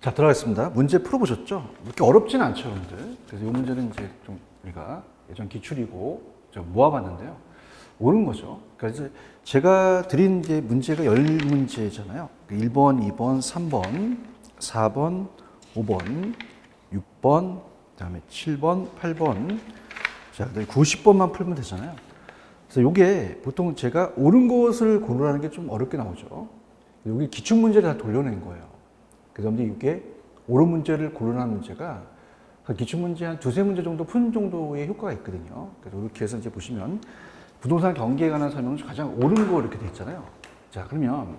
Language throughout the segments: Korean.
자, 들어가겠습니다. 문제 풀어보셨죠? 그렇게 어렵지는 않죠, 여러분들. 그래서 이 문제는 이제 좀 우리가 예전 기출이고 제가 모아봤는데요. 옳은 거죠. 그러니까 이제 제가 드린 이제 문제가 10문제잖아요. 1번, 2번, 3번, 4번, 5번, 6번, 그다음에 7번, 8번, 자, 그다음에 90번만 풀면 되잖아요. 그래서 이게 보통 제가 옳은 것을 고르라는 게 좀 어렵게 나오죠. 여기 기출 문제를 다 돌려낸 거예요. 그래서 이게 옳은 문제를 고르라는 문제가 기출 문제 한 두세 문제 정도 푸는 정도의 효과가 있거든요. 그래서 이렇게 해서 이제 보시면 부동산 경기에 관한 설명은 가장 옳은 거 이렇게 돼 있잖아요. 자, 그러면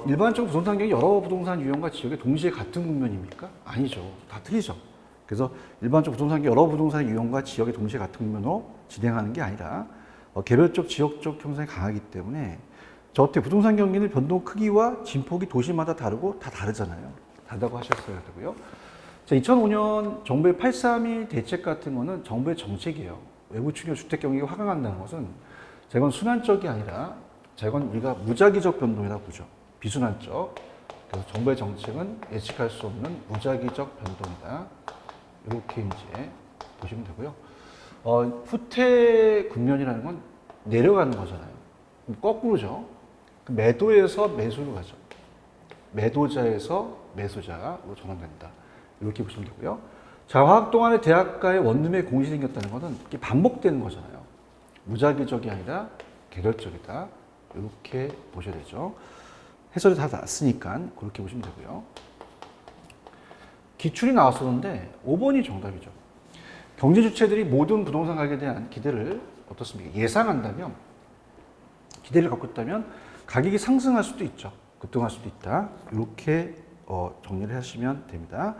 일반적으로 부동산 경기 여러 부동산 유형과 지역에 동시에 같은 국면입니까? 아니죠. 다 틀리죠. 그래서 일반적 부동산 경기 여러 부동산 유형과 지역에 동시에 같은 국면으로 진행하는 게 아니라 개별적 지역적 형성이 강하기 때문에 저때 부동산 경기는 변동 크기와 진폭이 도시마다 다르고 다 다르잖아요. 다르다고 하셨어야 되고요. 자, 2005년 정부의 831 대책 같은 거는 정부의 정책이에요. 외부 충격 주택 경기가 확강한다는 것은 이건 순환적이 아니라 이건 우리가 무작위적 변동이라고 보죠. 비순환적. 그래서 정부의 정책은 예측할 수 없는 무작위적 변동이다. 이렇게 이제 보시면 되고요. 후퇴 국면이라는 건 내려가는 거잖아요. 거꾸로죠. 매도에서 매수로 가죠. 매도자에서 매수자로 전환된다. 이렇게 보시면 되고요. 자, 화학 동안에 대학가의 원룸에 공실이 생겼다는 것은 이게 반복되는 거잖아요. 무작위적이 아니라 개별적이다. 이렇게 보셔야 되죠. 해설이 다 났으니까 그렇게 보시면 되고요. 기출이 나왔었는데 5번이 정답이죠. 경제 주체들이 모든 부동산 가격에 대한 기대를 어떻습니까? 예상한다면, 기대를 갖고 있다면 가격이 상승할 수도 있죠. 급등할 수도 있다. 이렇게 정리를 하시면 됩니다.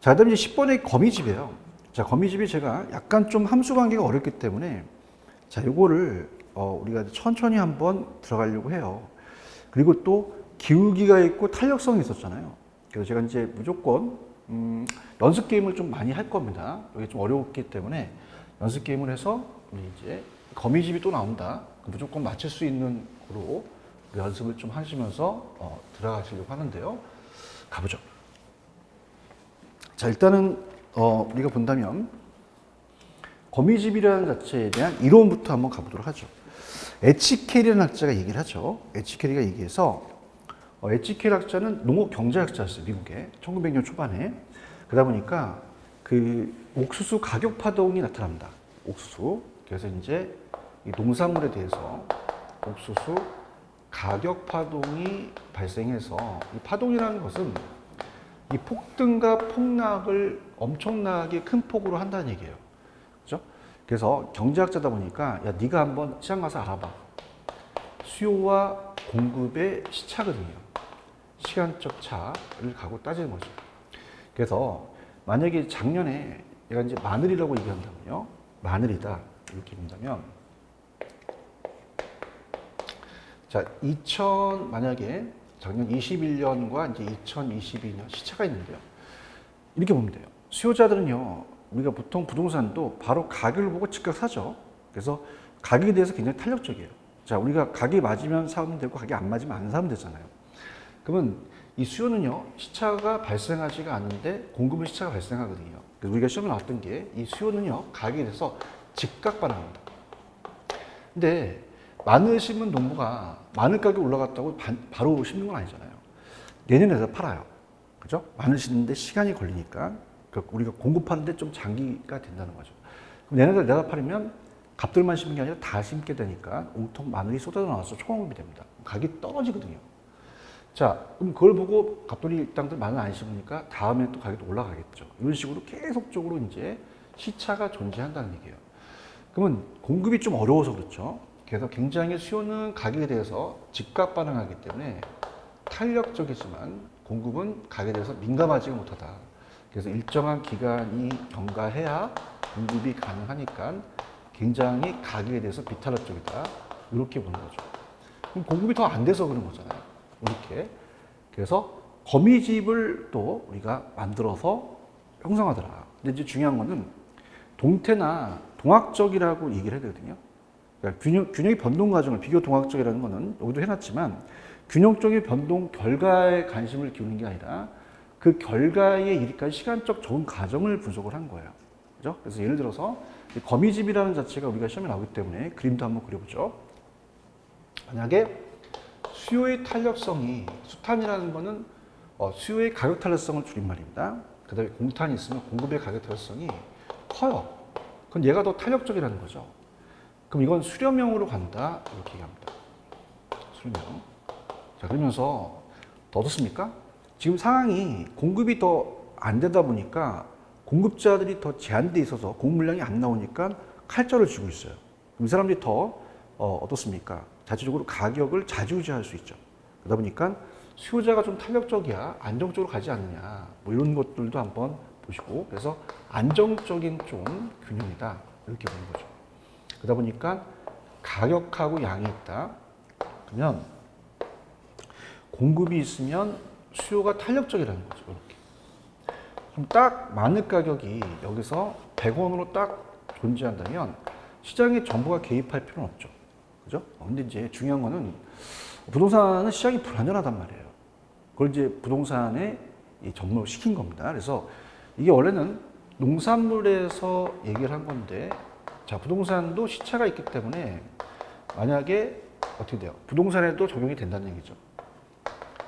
자, 그 다음에 이제 10번의 거미집이에요. 자, 거미집이 제가 약간 좀 함수 관계가 어렵기 때문에 자, 요거를 우리가 천천히 한번 들어가려고 해요. 그리고 또 기울기가 있고 탄력성이 있었잖아요. 그래서 제가 이제 무조건 연습 게임을 좀 많이 할 겁니다. 이게 좀 어려웠기 때문에 연습 게임을 해서 이제 거미집이 또 나온다. 무조건 맞출 수 있는 거로 연습을 좀 하시면서 들어가시려고 하는데요. 가보죠. 자, 일단은 우리가 본다면 거미집이라는 자체에 대한 이론부터 한번 가보도록 하죠. 에치케리라는 학자가 얘기를 하죠. 에치케리가 얘기해서 에치케리 학자는 농업 경제학자였어요. 미국에 1900년 초반에. 그러다 보니까 그 옥수수 가격 파동이 나타납니다. 옥수수. 그래서 이제 이 농산물에 대해서 옥수수 가격 파동이 발생해서 이 파동이라는 것은 이 폭등과 폭락을 엄청나게 큰 폭으로 한다는 얘기예요. 그죠? 그래서 경제학자다 보니까 야, 네가 한번 시장 가서 알아봐. 수요와 공급의 시차거든요. 시간적 차를 갖고 따지는 거죠. 그래서 만약에 작년에 얘가 이제 마늘이라고 얘기한다면요. 마늘이다. 이렇게 본다면 자, 만약에 작년 21년과 이제 2022년 시차가 있는데요. 이렇게 보면 돼요. 수요자들은요, 우리가 보통 부동산도 바로 가격을 보고 즉각 사죠. 그래서 가격에 대해서 굉장히 탄력적이에요. 자, 우리가 가격이 맞으면 사면 되고 가격이 안 맞으면 안 사면 되잖아요. 그러면 이 수요는요, 시차가 발생하지가 않는데 공급의 시차가 발생하거든요. 그래서 우리가 시험에 나왔던 게 이 수요는요, 가격에 대해서 즉각 반응합니다. 근데 마늘 심은 농부가 마늘 가격이 올라갔다고 바로 심는 건 아니잖아요. 내년에 팔아요. 그죠? 마늘 심는데 시간이 걸리니까 우리가 공급하는데 좀 장기가 된다는 거죠. 그럼 내년에 내다 팔으면 갑들만 심는 게 아니라 다 심게 되니까 온통 마늘이 쏟아져 나와서 초공급이 됩니다. 가격이 떨어지거든요. 자, 그럼 그걸 보고 갑돌이 땅들 마늘 안 심으니까 다음에 또 가격이 올라가겠죠. 이런 식으로 계속적으로 이제 시차가 존재한다는 얘기예요. 그러면 공급이 좀 어려워서 그렇죠. 그래서 굉장히 수요는 가격에 대해서 즉각 반응하기 때문에 탄력적이지만 공급은 가격에 대해서 민감하지 못하다. 그래서 일정한 기간이 경과해야 공급이 가능하니까 굉장히 가격에 대해서 비탄력적이다. 이렇게 보는 거죠. 그럼 공급이 더 안 돼서 그런 거잖아요. 이렇게. 그래서 거미집을 또 우리가 만들어서 형성하더라. 근데 이제 중요한 거는 동태나 동학적이라고 얘기를 해야 되거든요. 그러니까 균형의 변동 과정을 비교 동학적이라는 거는 여기도 해놨지만 균형적인 변동 결과에 관심을 기울이는 게 아니라 그 결과에 이르기까지 시간적 적응 과정을 분석을 한 거예요. 그죠? 그래서 예를 들어서 거미집이라는 자체가 우리가 시험에 나오기 때문에 그림도 한번 그려보죠. 만약에 수요의 탄력성이, 수탄이라는 거는 수요의 가격 탄력성을 줄임말입니다. 그 다음에 공탄이 있으면 공급의 가격 탄력성이 커요. 그럼 얘가 더 탄력적이라는 거죠. 그럼 이건 수렴형으로 간다, 이렇게 얘기합니다. 수렴형. 자, 그러면서 더 어떻습니까? 지금 상황이 공급이 더 안 되다 보니까 공급자들이 더 제한돼 있어서 공급 물량이 안 나오니까 칼자를 쥐고 있어요. 그럼 이 사람들이 더 어떻습니까? 자체적으로 가격을 좌지우지할 수 있죠. 그러다 보니까 수요자가 좀 탄력적이야, 안정적으로 가지 않느냐, 뭐 이런 것들도 한번 보시고, 그래서 안정적인 좀 균형이다, 이렇게 보는 거죠. 그러다 보니까 가격하고 양이 있다. 그러면 공급이 있으면 수요가 탄력적이라는 거죠. 이렇게. 그럼 딱 마늘 가격이 여기서 100원으로 딱 존재한다면 시장에 정부가 개입할 필요는 없죠. 그죠? 근데 이제 중요한 거는 부동산은 시장이 불안전하단 말이에요. 그걸 이제 부동산에 접목을 시킨 겁니다. 그래서 이게 원래는 농산물에서 얘기를 한 건데, 자, 부동산도 시차가 있기 때문에 만약에 어떻게 돼요? 부동산에도 적용이 된다는 얘기죠.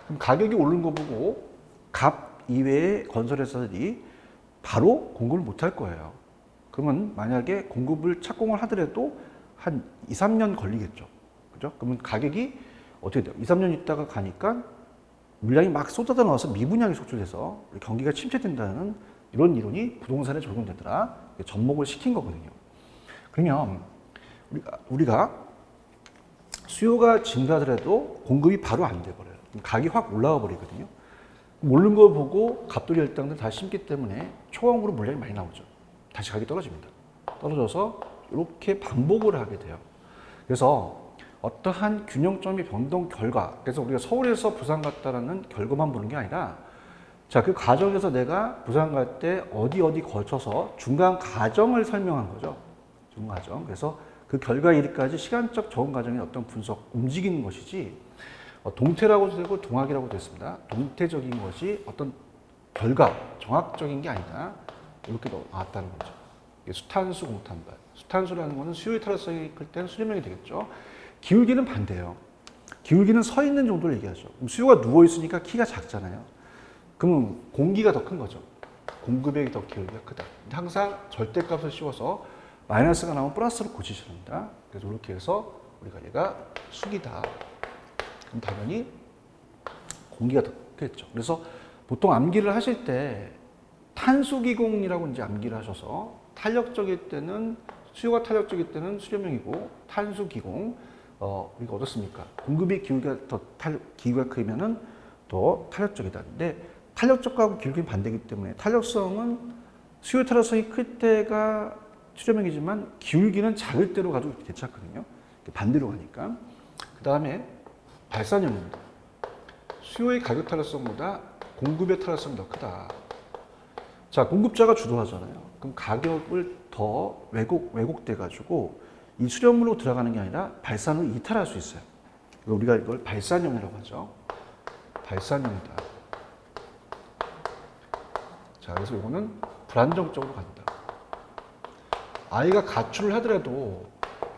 그럼 가격이 오른 거 보고 갑 이외의 건설회사들이 바로 공급을 못 할 거예요. 그러면 만약에 공급을 착공을 하더라도 한 2, 3년 걸리겠죠. 그죠? 그러면 가격이 어떻게 돼요? 2, 3년 있다가 가니까 물량이 막 쏟아져 나와서 미분양이 속출해서 경기가 침체된다는 이런 이론이 부동산에 적용되더라. 접목을 시킨 거거든요. 그러면 우리가 수요가 증가하더라도 공급이 바로 안 돼버려요. 가격이 확 올라와 버리거든요. 오른 걸 보고 갑돌이 일당들 다 심기 때문에 초과공으로 물량이 많이 나오죠. 다시 가격이 떨어집니다. 떨어져서 이렇게 반복을 하게 돼요. 그래서 어떠한 균형점의 변동 결과, 그래서 우리가 서울에서 부산 갔다라는 결과만 보는 게 아니라, 자, 그 과정에서 내가 부산 갈 때 어디 거쳐서 중간 과정을 설명한 거죠. 중간 과정. 그래서 그 결과에 이르기까지 시간적 적응 과정의 어떤 분석, 움직이는 것이지, 동태라고도 되고 동학이라고도 됐습니다. 동태적인 것이 어떤 결과, 정확적인 게 아니다. 이렇게 나왔다는 거죠. 수탄수, 공탄발. 수탄수라는 거는 수요의 탄력성이 클 때는 수렴형이 되겠죠. 기울기는 반대예요. 기울기는 서 있는 정도를 얘기하죠. 그럼 수요가 누워 있으니까 키가 작잖아요. 그러면 공기가 더 큰 거죠. 공급의 더 기울기가 크다. 항상 절대값을 씌워서 마이너스가 나오면 플러스로 고치셔야 합니다. 그래서 이렇게 해서 우리가 얘가 숙이다. 그럼 당연히 공기가 더 크겠죠. 그래서 보통 암기를 하실 때 탄수기공이라고 이제 암기를 하셔서 탄력적일 때는 수요가 탄력적일 때는 수렴형이고 탄수기공 우리가 어떻습니까? 공급의 기울기가 더 기울기가 크면은 더 탄력적이다. 근데 탄력적하고 기울기는 반대이기 때문에 탄력성은 수요 탄력성이 클 때가 수렴형이지만 기울기는 작을 때로 가도 괜찮거든요. 반대로 가니까. 그 다음에 발산형입니다. 수요의 가격 탄력성보다 공급의 탄력성이 더 크다. 자, 공급자가 주도하잖아요. 그럼 가격을 더 왜곡돼가지고 이 수렴으로 들어가는 게 아니라 발산을 이탈할 수 있어요. 우리가 이걸 발산형이라고 하죠. 발산형이다. 자, 그래서 이거는 불안정적으로 간다. 아이가 가출을 하더라도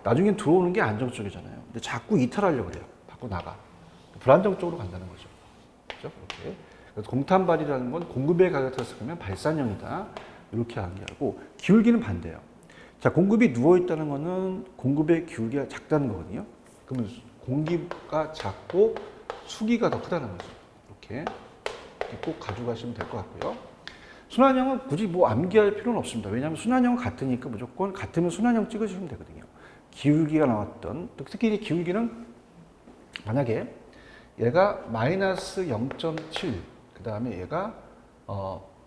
나중엔 들어오는 게 안정적이잖아요. 근데 자꾸 이탈하려고 그래요. 밖으로 나가. 불안정적으로 간다는 거죠. 그렇죠? 이렇게. 그래서 공탄발이라는 건 공급의 가격을 생각하면 발산형이다. 이렇게 암기하고, 기울기는 반대예요. 자, 공급이 누워있다는 거는 공급의 기울기가 작다는 거거든요. 그러면 공기가 작고 수기가 더 크다는 거죠. 이렇게 꼭 가져가시면 될 것 같고요. 순환형은 굳이 뭐 암기할 필요는 없습니다. 왜냐하면 순환형은 같으니까 무조건 같으면 순환형 찍으시면 되거든요. 기울기가 나왔던, 특히 기울기는 만약에 얘가 마이너스 0.7, 그 다음에 얘가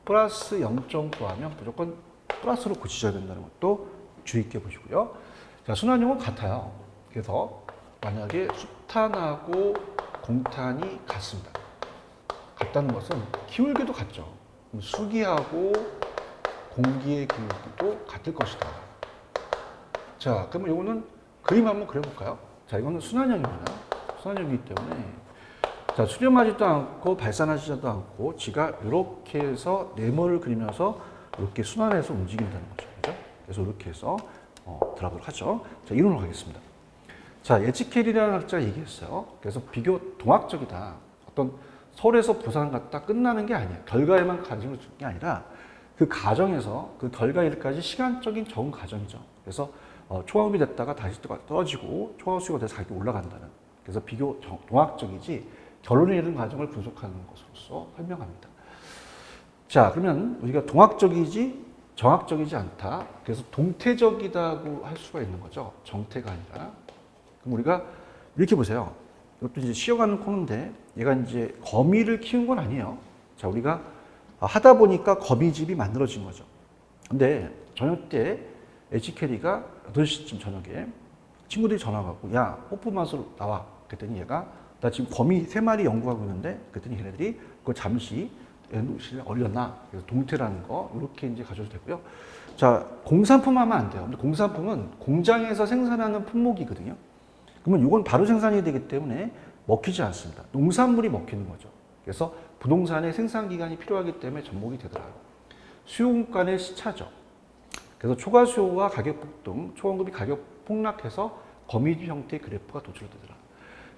플러스 0.9 하면 무조건 플러스로 고치셔야 된다는 것도 주의 있게 보시고요. 자, 순환형은 같아요. 그래서 만약에 수탄하고 공탄이 같습니다. 같다는 것은 기울기도 같죠. 수기하고 공기의 기울기도 같을 것이다. 자, 그러면 이거는 그림 한번 그려볼까요? 자, 이거는 순환형입니다. 순환형이기 때문에 자, 수렴하지도 않고 발산하지도 않고 지가 이렇게 해서 네모를 그리면서 이렇게 순환해서 움직인다는 거죠. 그죠? 그래서 이렇게 해서 들어가도록 하죠. 자, 이론으로 가겠습니다. 자, 에치켈이라는 학자가 얘기했어요. 그래서 비교 동학적이다. 어떤 서울에서 부산 갔다 끝나는 게 아니야. 결과에만 관심을 두는 게 아니라 그 과정에서 그 결과일까지 시간적인 적응 과정이죠. 그래서 초과급이 됐다가 다시 떨어지고 초과수요가 돼서 가격이 올라간다는. 그래서 비교 동학적이지 결론에 이르는 과정을 분석하는 것으로서 설명합니다. 자, 그러면 우리가 동학적이지 정학적이지 않다. 그래서 동태적이다고 할 수가 있는 거죠. 정태가 아니라. 그럼 우리가 이렇게 보세요. 이것도 이제 쉬어가는 코너인데 얘가 이제 거미를 키운 건 아니에요. 자, 우리가 하다 보니까 거미집이 만들어진 거죠. 근데 저녁 때 에치케리가 8시쯤 저녁에 친구들이 전화가 왔고, 야, 호프마술 나와. 그랬더니 얘가 나 지금 거미 3마리 연구하고 있는데, 그랬더니 걔네들이 그거 잠시 연구실에 얼렸나. 그래서 동태라는 거 이렇게 이제 가져도 되고요. 자, 공산품 하면 안 돼요. 근데 공산품은 공장에서 생산하는 품목이거든요. 그러면 이건 바로 생산이 되기 때문에 먹히지 않습니다. 농산물이 먹히는 거죠. 그래서 부동산의 생산 기간이 필요하기 때문에 접목이 되더라고요. 수요 간의 시차죠. 그래서 초과 수요와 가격 폭등, 초원급이 가격 폭락해서 거미줄 형태의 그래프가 도출되더라.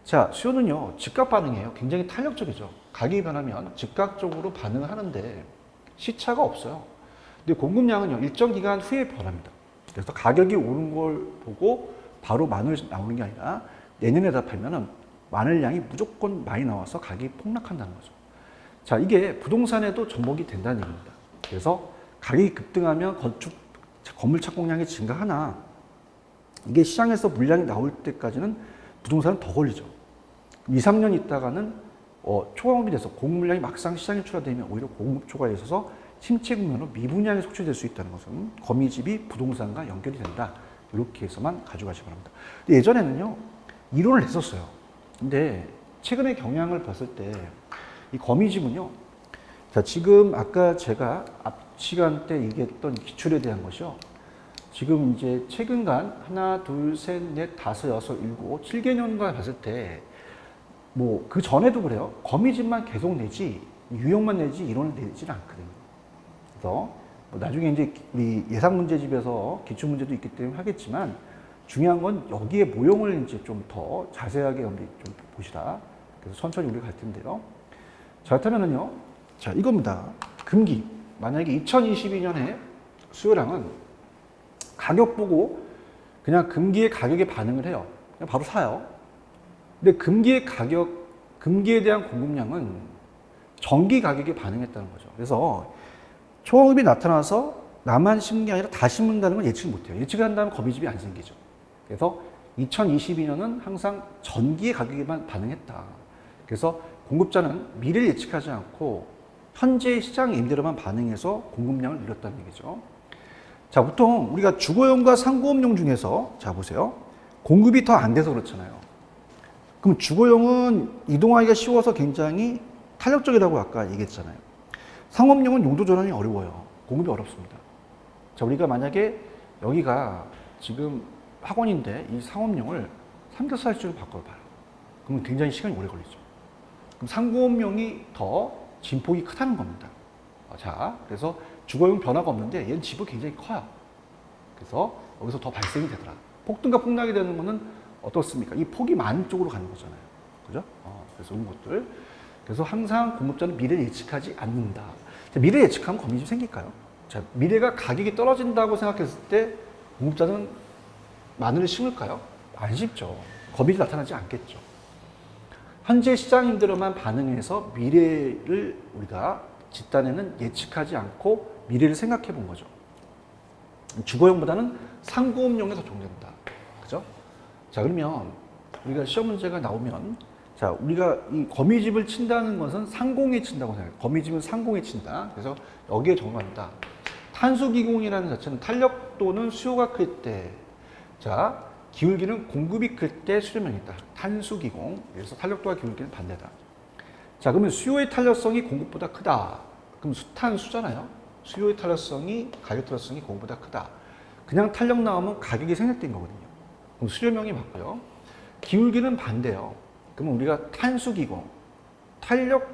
자, 수요는요, 즉각 반응이에요. 굉장히 탄력적이죠. 가격이 변하면 즉각적으로 반응을 하는데 시차가 없어요. 근데 공급량은요, 일정 기간 후에 변합니다. 그래서 가격이 오른 걸 보고 바로 마늘 나오는 게 아니라 내년에다 팔면은 마늘량이 무조건 많이 나와서 가격이 폭락한다는 거죠. 자, 이게 부동산에도 접목이 된다는 얘기입니다. 그래서 가격이 급등하면 건물 착공량이 증가하나 이게 시장에서 물량이 나올 때까지는 부동산은 더 걸리죠. 2, 3년 있다가는 초과공급이 돼서 공급량이 막상 시장에 출하되면 오히려 공급 초과에 있어서 침체 국면으로 미분양이 속출될 수 있다는 것은 거미집이 부동산과 연결이 된다. 이렇게 해서만 가져가시기 바랍니다. 근데 예전에는요, 이론을 냈었어요. 근데 최근의 경향을 봤을 때 이 거미집은요, 자, 지금 아까 제가 앞 시간 때 얘기했던 기출에 대한 것이요. 지금 이제 최근간 하나, 둘, 셋, 넷, 다섯, 여섯, 일곱, 7개년간 봤을 때 뭐 그 전에도 그래요. 거미집만 계속 내지 유형만 내지 이론을 내지는 않거든요. 그래서 뭐 나중에 이제 우리 예상 문제집에서 기출 문제도 있기 때문에 하겠지만 중요한 건 여기에 모형을 이제 좀 더 자세하게 좀 보시라. 그래서 천천히 우리가 갈 텐데요. 자, 그렇다면은요. 자, 이겁니다. 금기. 만약에 2022년에 수요량은 가격 보고 그냥 금기의 가격에 반응을 해요. 그냥 바로 사요. 근데 금기에 대한 공급량은 전기 가격에 반응했다는 거죠. 그래서 초공급이 나타나서 나만 심는 게 아니라 다 심는다는 건 예측 못해요. 예측을 한다면 거미집이 안 생기죠. 그래서 2022년은 항상 전기의 가격에만 반응했다. 그래서 공급자는 미래를 예측하지 않고 현재 시장 임대료만 반응해서 공급량을 늘렸다는 얘기죠. 자, 보통 우리가 주거용과 상고업용 중에서 자 보세요. 공급이 더 안 돼서 그렇잖아요. 그럼 주거용은 이동하기가 쉬워서 굉장히 탄력적이라고 아까 얘기했잖아요. 상업용은 용도 전환이 어려워요. 공급이 어렵습니다. 자, 우리가 만약에 여기가 지금 학원인데 이 상업용을 삼겹살집으로 바꿔봐요. 그러면 굉장히 시간이 오래 걸리죠. 그럼 상고업용이 더 진폭이 크다는 겁니다. 자, 그래서 주거용 변화가 없는데 얘는 집이 굉장히 커요. 그래서 여기서 더 발생이 되더라. 폭등과 폭락이 되는 거는 어떻습니까? 이 폭이 많은 쪽으로 가는 거잖아요. 그죠? 그래서 이런 것들. 그래서 항상 공급자는 미래를 예측하지 않는다. 자, 미래 예측하면 거미집 생길까요? 자, 미래가 가격이 떨어진다고 생각했을 때 공급자는 마늘을 심을까요? 안 심죠. 거미집이 나타나지 않겠죠. 현재 시장 임대료만 반응해서 미래를 우리가 집단에는 예측하지 않고 미래를 생각해 본 거죠. 주거용보다는 상고업용에 더 적용된다. 그죠? 자, 그러면 우리가 시험 문제가 나오면 자, 우리가 이 거미집을 친다는 것은 상공에 친다고 생각해요. 거미집은 상공에 친다. 그래서 여기에 적용한다. 탄수기공이라는 자체는 탄력도는 수요가 클 때, 자, 기울기는 공급이 클 때 수렴형이 있다. 탄수기공. 그래서 탄력도와 기울기는 반대다. 자, 그러면 수요의 탄력성이 공급보다 크다. 그럼 수탄수잖아요. 수요의 탄력성이 가격 탄력성이 공급보다 크다. 그냥 탄력 나오면 가격이 생략된 거거든요. 그럼 수렴형이 맞고요. 기울기는 반대요. 그러면 우리가 탄수기공.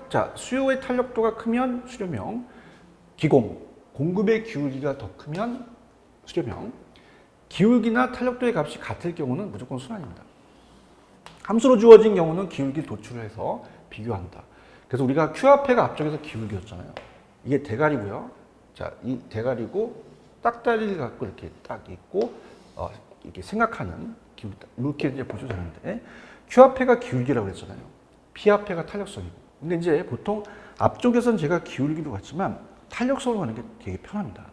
자, 수요의 탄력도가 크면 수렴형, 공급의 기울기가 더 크면 수렴형, 기울기나 탄력도의 값이 같을 경우는 무조건 순환입니다. 함수로 주어진 경우는 기울기 도출을 해서 비교한다. 그래서 우리가 Q 앞에가 앞쪽에서 기울기였잖아요. 이게 대가리고요. 자, 이 대가리고 딱다리를 갖고 이렇게 딱 있고 이렇게 생각하는 기울기, 이렇게 이제 보셔도 되는데 Q 앞에가 기울기라고 그랬잖아요. P 앞에가 탄력성이고. 근데 이제 보통 앞쪽에서는 제가 기울기로 갔지만 탄력성으로 가는 게 되게 편합니다.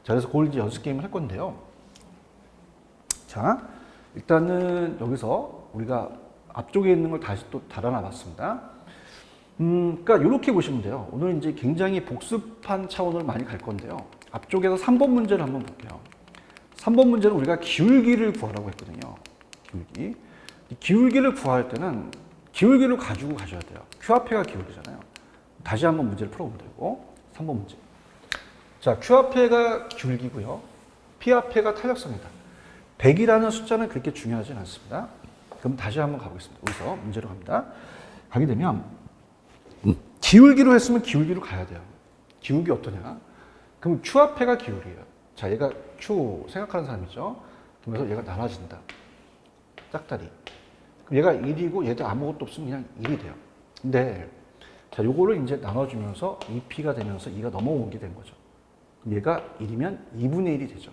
자, 그래서 그걸 이제 연습 게임을 할 건데요. 자, 일단은 여기서 우리가 앞쪽에 있는 걸 다시 또 달아놔 봤습니다. 그러니까 이렇게 보시면 돼요. 오늘 이제 굉장히 복습한 차원으로 많이 갈 건데요. 앞쪽에서 3번 문제를 한번 볼게요. 3번 문제는 우리가 기울기를 구하라고 했거든요. 기울기. 기울기를 구할 때는 기울기를 가지고 가셔야 돼요. Q 앞에가 기울기잖아요. 다시 한번 문제를 풀어보면 되고 3번 문제. 자, Q 앞에가 기울기고요. P 앞에가 탄력성이다. 100이라는 숫자는 그렇게 중요하진 않습니다. 그럼 다시 한번 가보겠습니다. 여기서 문제로 갑니다. 가게 되면 기울기로 했으면 기울기로 가야 돼요. 기울기 어떠냐? 그럼 Q 앞에가 기울기예요. 자, 얘가 Q 생각하는 사람이죠. 그러면서 얘가 나눠진다. 짝다리. 그럼 얘가 1이고 얘도 아무것도 없으면 그냥 1이 돼요. 근데 자, 요거를 이제 나눠주면서 2P가 되면서 2가 넘어오게 된 거죠. 그럼 얘가 1이면 2분의 1이 되죠.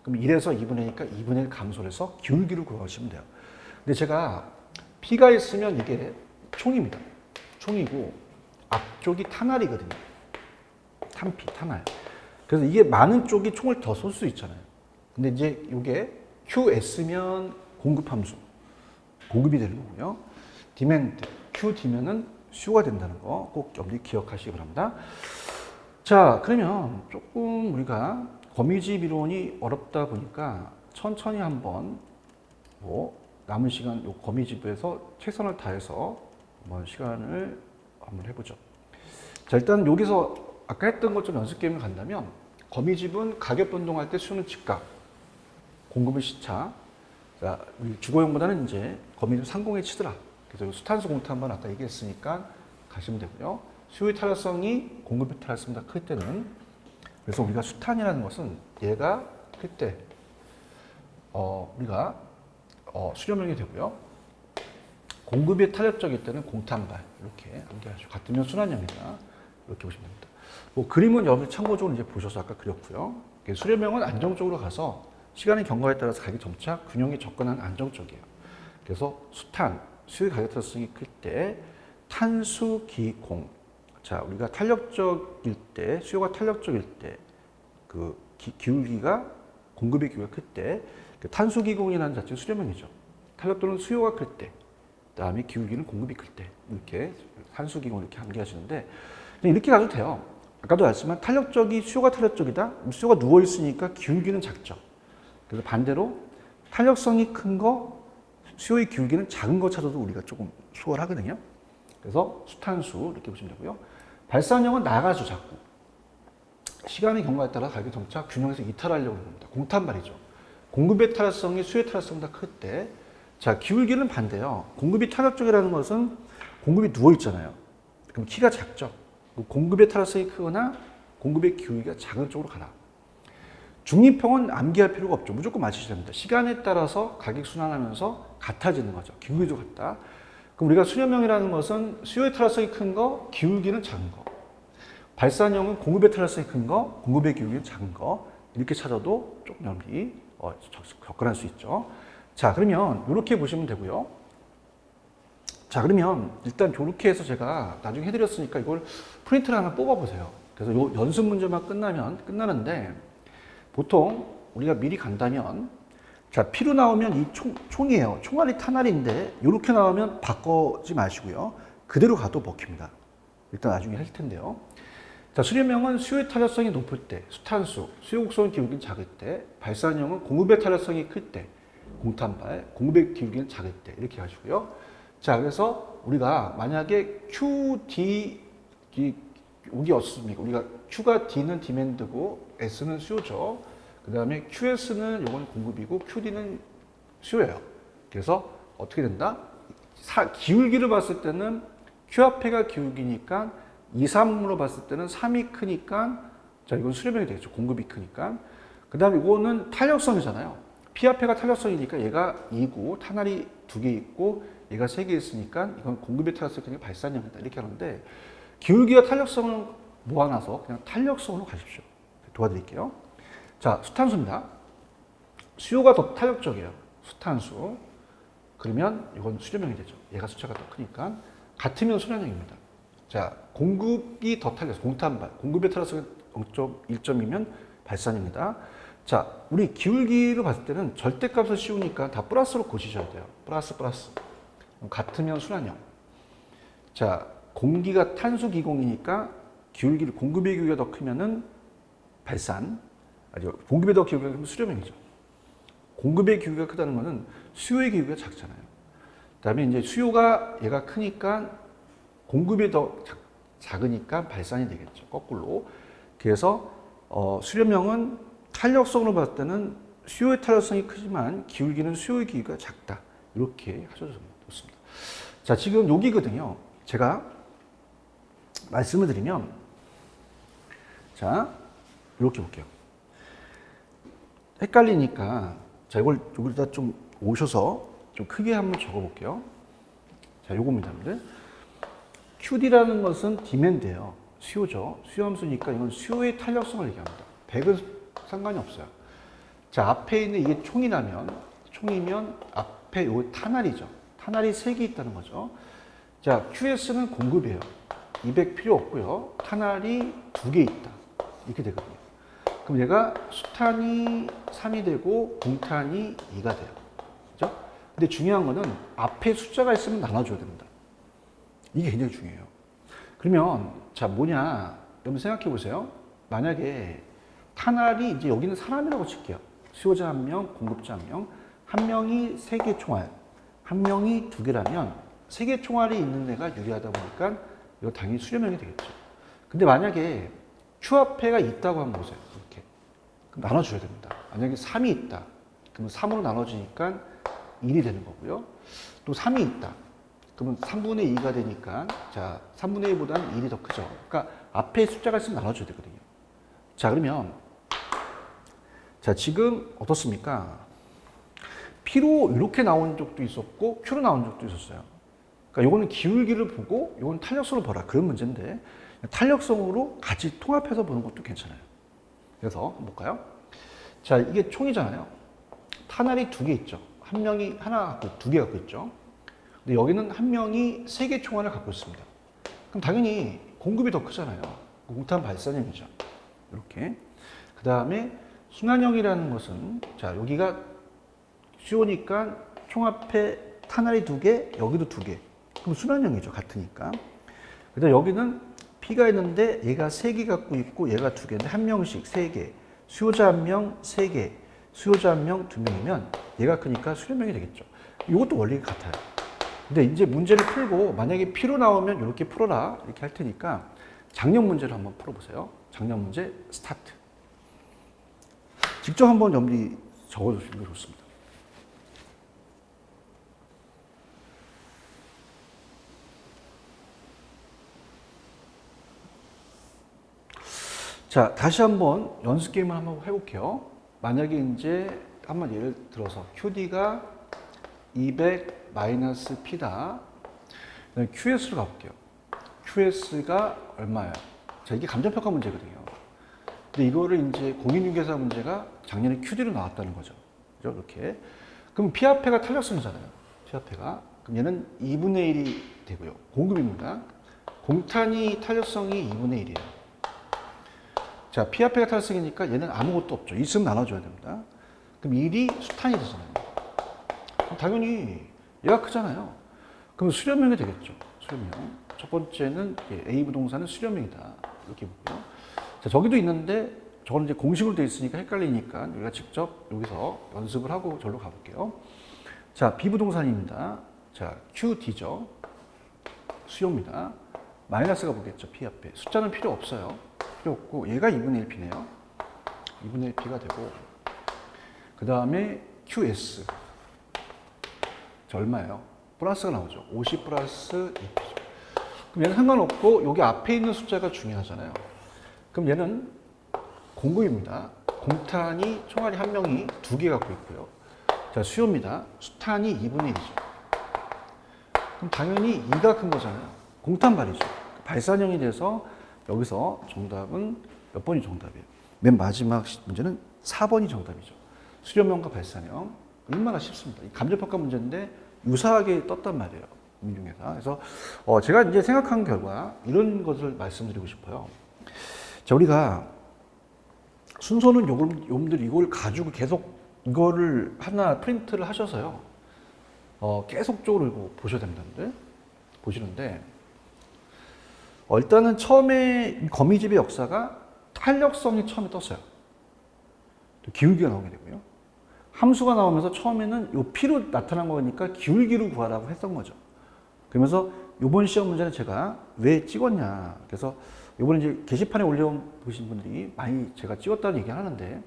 그럼 1에서 2분의 1이니까 2분의 1 감소를 해서 기울기를 구하시면 돼요. 근데 제가 P가 있으면 이게 총입니다. 총이고 앞쪽이 탄알이거든요. 탄피, 탄알. 그래서 이게 많은 쪽이 총을 더 쏠 수 있잖아요. 근데 이제 이게 QS면 공급함수. 공급이 되는 거고요. 디맨드, Q D면은 수요가 된다는 거 꼭 염두에 기억하시기 바랍니다. 자, 그러면 조금 우리가 거미집 이론이 어렵다 보니까 천천히 한번 남은 시간 요 거미집에서 최선을 다해서 한번 시간을 한번 해보죠. 자, 일단 여기서 아까 했던 것처럼 연습 게임을 간다면 거미집은 가격 변동할 때 수요는 즉각, 공급은 시차. 자, 우리 주거용보다는 이제 거미집 상공에 치더라. 그래서 수탄수 공탄번 아까 얘기했으니까 가시면 되고요. 수요의 탄력성이 공급의 탄력성보다 클 때는 그래서 우리가 수탄이라는 것은 얘가 클 때 우리가 수렴형이 되고요. 공급이 탄력적일 때는 공탄발 이렇게 암기하시고 같으면 순환형이다 이렇게 보시면 됩니다. 뭐 그림은 여러분 참고적으로 이제 보셔서 아까 그렸고요. 수렴형은 안정적으로 가서 시간의 경과에 따라서 가격 점차 균형이 접근한 안정적이에요. 그래서 수탄, 수요의 가격 탄력성이 클 때 탄수, 기, 공. 자, 우리가 탄력적일 때, 수요가 탄력적일 때, 그 기울기가 공급의 기울기가 클 때, 그 탄수기공이라는 자체가 수렴형이죠. 탄력도는 수요가 클 때, 그다음에 기울기는 공급이 클 때, 이렇게 탄수기공 이렇게 암기하시는데 이렇게 가도 돼요. 아까도 말했지만 탄력적이 수요가 탄력적이다. 수요가 누워 있으니까 기울기는 작죠. 그래서 반대로 탄력성이 큰 거, 수요의 기울기는 작은 거 찾아도 우리가 조금 수월하거든요. 그래서 수탄수 이렇게 보시면 되고요. 발산형은 나가죠, 자꾸. 시간의 경과에 따라 가격 점차 균형에서 이탈하려고 합니다. 공탄발이죠. 공급의 탄력성이 수요의 탄력성보다 클 때, 자, 기울기는 반대요. 공급이 탄력적이라는 것은 공급이 누워 있잖아요. 그럼 키가 작죠. 공급의 탄력성이 크거나 공급의 기울기가 작은 쪽으로 가라. 중립형은 암기할 필요가 없죠. 무조건 맞추셔야 됩니다. 시간에 따라서 가격 순환하면서 같아지는 거죠. 기울기도 같다. 그럼 우리가 수렴형이라는 것은 수요의 탄력성이 큰 거, 기울기는 작은 거. 발산형은 공급의 탄력성이 큰 거, 공급의 기울기는 작은 거. 이렇게 찾아도 조금 여러분들이 접근할 수 있죠. 자, 그러면 이렇게 보시면 되고요. 자, 그러면 일단 이렇게 해서 제가 나중에 해드렸으니까 이걸 프린트를 하나 뽑아보세요. 그래서 요 연습 문제만 끝나면 끝나는데 보통 우리가 미리 간다면 자, P로 나오면 이 총이에요. 총알이 탄알인데 이렇게 나오면 바꾸지 마시고요. 그대로 가도 먹힙니다. 일단 나중에 할 텐데요. 자, 수렴형은 수요의 탄력성이 높을 때, 수탄수, 수요 곡선 기울기는 작을 때, 발산형은 공급의 탄력성이 클 때, 공탄발, 공급의 기울기는 작을 때 이렇게 하시고요. 자, 그래서 우리가 만약에 QD 여기 없습니까? 우리가 Q가 D는 디맨드고 S는 수요죠. 그 다음에 QS는 요건 공급이고 QD는 수요예요. 그래서 어떻게 된다? 기울기를 봤을 때는 Q화폐가 기울기니까 2, 3으로 봤을 때는 3이 크니까 자, 이건 수렴형이 되겠죠. 공급이 크니까. 그 다음에 이거는 탄력성이잖아요. P화폐가 탄력성이니까 얘가 2고 탄알이 2개 있고 얘가 3개 있으니까 이건 공급의 탄력성이 발산형이다. 이렇게 하는데 기울기와 탄력성을 모아놔서 그냥 탄력성으로 가십시오. 도와드릴게요. 자, 수탄수입니다. 수요가 더 탄력적이에요. 수탄수. 그러면 이건 수렴형이 되죠. 얘가 숫자가 더 크니까. 같으면 수렴형입니다. 자, 공급이 더 탄력, 공탄발. 공급의 탄력성이 0.1점이면 발산입니다. 자, 우리 기울기를 봤을 때는 절대값을 씌우니까 다 플러스로 고치셔야 돼요. 플러스. 같으면 순환형. 자, 공기가 탄소 기공이니까 기울기를 공급의 기울기가 더 크면은 발산. 아니, 공급의 더 기울기가 크면 수렴형이죠. 공급의 기울기가 크다는 것은 수요의 기울기가 작잖아요. 그다음에 이제 수요가 얘가 크니까 공급이 더 작으니까 발산이 되겠죠. 거꾸로. 그래서 수렴형은 탄력성으로 봤을 때는 수요의 탄력성이 크지만 기울기는 수요의 기울기가 작다. 이렇게 하셔도 좋습니다. 자, 지금 여기거든요. 제가 말씀을 드리면 자, 이렇게 볼게요. 헷갈리니까 자, 이걸 여기다 좀 오셔서 좀 크게 한번 적어 볼게요. 자, 요겁니다. QD라는 것은 디맨드예요. 수요죠. 수요함수니까 이건 수요의 탄력성을 얘기합니다. 100은 상관이 없어요. 자, 앞에 있는 이게 총이면 앞에 요 탄알이죠. 탄알이 3개 있다는 거죠. 자, QS는 공급이에요. 200 필요 없고요. 탄알이 2개 있다. 이렇게 되거든요. 그럼 얘가 수탄이 3이 되고 공탄이 2가 돼요. 그죠? 근데 중요한 거는 앞에 숫자가 있으면 나눠줘야 됩니다. 이게 굉장히 중요해요. 그러면 자, 뭐냐? 여러분 생각해 보세요. 만약에 탄알이 이제 여기는 사람이라고 칠게요. 수요자 1명, 공급자 1명. 한 명이 3개 총알, 한 명이 2개라면 3개 총알이 있는 애가 유리하다 보니까 이거 당연히 수렴형이 되겠죠. 근데 만약에 Q화폐가 있다고 한번 보세요. 이렇게. 그럼 나눠줘야 됩니다. 만약에 3이 있다. 그러면 3으로 나눠지니까 1이 되는 거고요. 또 3이 있다. 그러면 3분의 2가 되니까 자, 3분의 2보다는 1이 더 크죠. 그러니까 앞에 숫자가 있으면 나눠줘야 되거든요. 자, 그러면 자, 지금 어떻습니까? P로 이렇게 나온 적도 있었고 Q로 나온 적도 있었어요. 그러니까 요거는 기울기를 보고 요건 탄력성을 보라. 그런 문제인데 탄력성으로 같이 통합해서 보는 것도 괜찮아요. 그래서 한번 볼까요? 자, 이게 총이잖아요. 탄알이 2개 있죠. 한 명이 하나 갖고 2개 갖고 있죠. 근데 여기는 한 명이 3개 총알을 갖고 있습니다. 그럼 당연히 공급이 더 크잖아요. 공탄 발산형이죠. 이렇게. 그 다음에 순환형이라는 것은 자, 여기가 수요니까 총합에 탄알이 2개, 여기도 2개. 그럼 순환형이죠. 같으니까. 그다음 여기는 P가 있는데 얘가 3개 갖고 있고 얘가 2개인데 한 명씩 3개. 수요자 1명 3개. 수요자 1명 2명이면 얘가 크니까 수렴형이 되겠죠. 이것도 원리가 같아요. 근데 이제 문제를 풀고 만약에 P로 나오면 이렇게 풀어라 이렇게 할 테니까 작년 문제를 한번 풀어보세요. 작년 문제 스타트. 직접 한번 염리 적어주시는 게 좋습니다. 자, 다시 한번 연습 게임을 한번 해볼게요. 만약에 이제 한번 예를 들어서 QD가 200 마이너스 P다. QS로 가볼게요. QS가 얼마예요? 자, 이게 감정평가 문제거든요. 근데 이거를 이제 공인중개사 문제가 작년에 QD로 나왔다는 거죠. 그죠? 이렇게. 그럼 P화폐가 탄력성이잖아요. P화폐가. 그럼 얘는 2분의 1이 되고요. 공급입니다. 공탄이 탄력성이 2분의 1이에요. 자, P화폐가 탄력성이니까 얘는 아무것도 없죠. 있으면 나눠줘야 됩니다. 그럼 1이 수탄이 되잖아요. 그럼 당연히 얘가 크잖아요. 그럼 수렴형이 되겠죠. 수렴형. 첫 번째는 A 부동산은 수렴형이다. 이렇게 보고요. 자, 저기도 있는데 저건 이제 공식으로 되어 있으니까 헷갈리니까 우리가 직접 여기서 연습을 하고 절로 가볼게요. 자, B 부동산입니다. 자, QD죠. 수요입니다. 마이너스가 보겠죠. P 앞에. 숫자는 필요 없어요. 필요 없고 얘가 2분의 1P네요. 2분의 1P가 되고 그 다음에 QS. 자, 얼마예요? 플러스가 나오죠. 50 플러스 2P죠. 그럼 얘는 상관없고 여기 앞에 있는 숫자가 중요하잖아요. 그럼 얘는 공급입니다. 공탄이 총알이 한 명이 2개 갖고 있고요. 자, 수요입니다. 수탄이 2분의 1이죠. 그럼 당연히 2가 큰 거잖아요. 공탄발이죠. 발산형이 돼서 여기서 정답은 몇 번이 정답이에요? 맨 마지막 문제는 4번이 정답이죠. 수렴형과 발산형. 얼마나 쉽습니다. 감정평가 문제인데 유사하게 떴단 말이에요. 민중에서. 그래서 제가 이제 생각한 결과 이런 것을 말씀드리고 싶어요. 자, 우리가 순서는 여러분들 이걸 가지고 계속 이거를 하나 프린트를 하셔서요. 계속적으로 이거 보셔야 된다는데 보시는데 일단은 처음에 거미집의 역사가 탄력성이 처음에 떴어요. 기울기가 나오게 되고요. 함수가 나오면서 처음에는 요 P로 나타난 거니까 기울기로 구하라고 했던 거죠. 그러면서 이번 시험 문제는 제가 왜 찍었냐. 그래서 이번에 이제 게시판에 올려보신 분들이 많이 제가 찍었다는 얘기 하는데,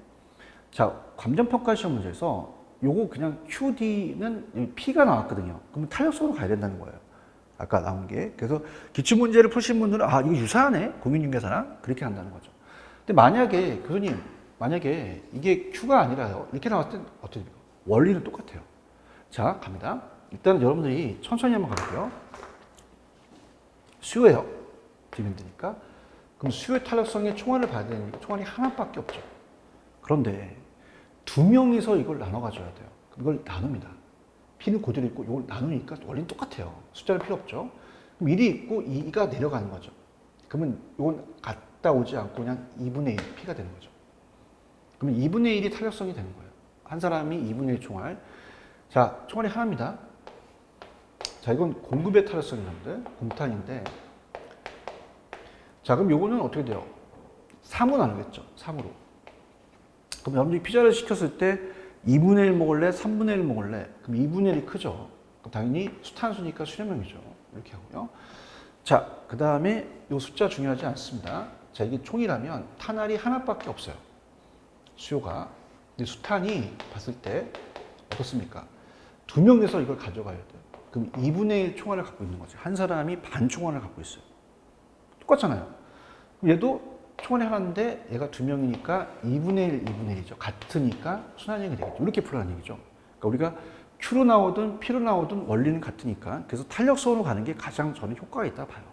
자, 감정평가 시험 문제에서 요거 그냥 QD는 P가 나왔거든요. 그러면 탄력성으로 가야 된다는 거예요. 아까 나온 게. 그래서 기출문제를 푸신 분들은 아, 이거 유사하네. 공인중개사랑. 그렇게 한다는 거죠. 근데 만약에, 교수님, 만약에 이게 Q가 아니라요. 이렇게 나왔을 땐 어떻게 됩니까? 원리는 똑같아요. 자, 갑니다. 일단 여러분들이 천천히 한번 가볼게요. 수요예요. 디밴드니까. 그럼 수요의 탄력성의 총알을 봐야 되니까 총알이 하나밖에 없죠. 그런데 2명이서 이걸 나눠 가져야 돼요. 이걸 나눕니다. P는 그대로 있고 이걸 나누니까 원리는 똑같아요. 숫자는 필요 없죠. 그럼 1이 있고 2가 내려가는 거죠. 그러면 이건 갔다 오지 않고 그냥 2분의 1 P가 되는 거죠. 그러면 2분의 1이 탄력성이 되는 거예요. 한 사람이 2분의 1 총알. 자, 총알이 하나입니다. 자, 이건 공급의 탄력성이라는데 공탄인데, 자, 그럼 요거는 어떻게 돼요? 3으로 나누겠죠. 3으로. 그럼 여러분들이 피자를 시켰을 때 2분의 1 먹을래? 3분의 1 먹을래? 그럼 2분의 1이 크죠. 그럼 당연히 수탄수니까 수렴형이죠. 이렇게 하고요. 자, 그 다음에 요 숫자 중요하지 않습니다. 자, 이게 총이라면 탄알이 하나밖에 없어요. 수요가. 근데 수탄이 봤을 때 어떻습니까? 2명에서 이걸 가져가야 돼요. 그럼 2분의 1 총알을 갖고 있는 거죠. 한 사람이 반 총알을 갖고 있어요. 똑같잖아요. 그럼 얘도 총알이 하나인데 얘가 2명이니까 2분의 1, 2분의 1이죠. 같으니까 순환형이 되겠죠. 이렇게 풀라는 얘기죠. 그러니까 우리가 Q로 나오든 P로 나오든 원리는 같으니까, 그래서 탄력성으로 가는 게 가장 저는 효과가 있다 봐요.